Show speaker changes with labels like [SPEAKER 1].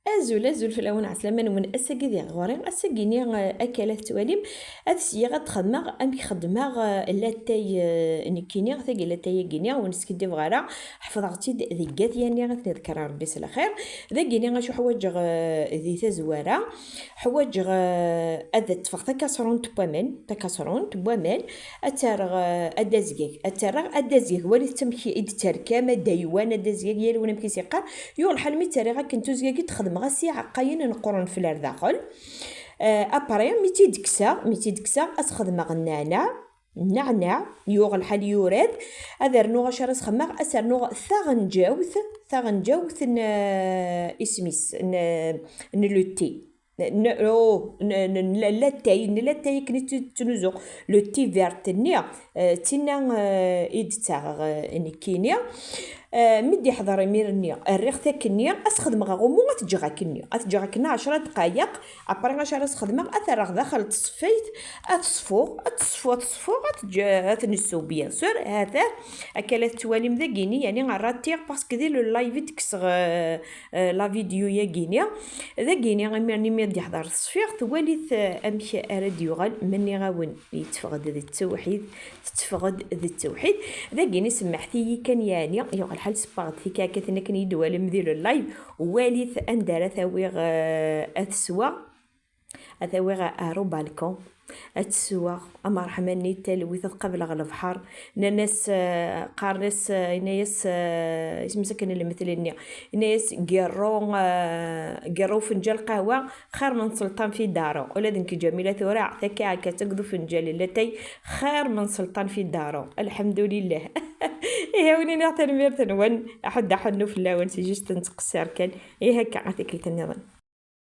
[SPEAKER 1] أزول في الأول عسلامة من أساقي ذي غوري أساقيني أكلات تواليم أتسيا غتخدمغ أمي خدمغ لاتاي نكيني ثاقي لاتاي كيني ونسكدي فغارا حفظغتي ذي قات يعني غتنذكر ربي سلا خير ذاكيني غاشو حوايج ذي تزوارا حوايج أذا تفغ تكاسرون تبوامل أتارغ أدازيك ولي تمشي إد تركامة دايوان أدازيك يالي ولا مكيسي قار يو الحال مي تاريغا كنتو زياكي تخدم غاسي عقاين نقرن في الار داخل ابري ميتي دكسا اسخدم النعناع يوغ الحال يوراد اذر نوغ شرس خماغ اسر نوغ ثغنجوث اسميس نلوتي لاتاي كني تنوزو لو تي فيرت نيا تينا ايد تاع نكينيا مدي حضر ميرني الريخ ثاكني اسخدم غومو اتجغا كني 10 دقائق ابري 10 خدمه اثر داخل تصفيت تصفو تنسو بيان سور هذا اكلات تواليم ذاكيني يعني غراتيغ باسكو دي لو لايف تكسغ لا فيديو يا كينيا ذاكيني غيرني مدي حضر تصفيق تواليت امشي راديوغال مني غاون يتفقد ذي التوحيد ذاكيني سمحتي كان يعني يوغ الحال سباغت في كاكا كن يدوال مدير اللايف واليث اندار ثاويغ اثاويغ ارو بالكون اتسوا اما رحمني تلويث قبل على البحر ناس قارنس ناس مسكن اللي مثلني ناس قرو فنجال قهوه خير من سلطان في دارو ولا ذنك جميله ثورا ثكا كتقضو فنجال لتي خير من سلطان في دارو الحمد لله إيه وني نعتنمير تنون أحد حنو في اللون سي جست نتقصر كان إيه هكا عطيك التنظن.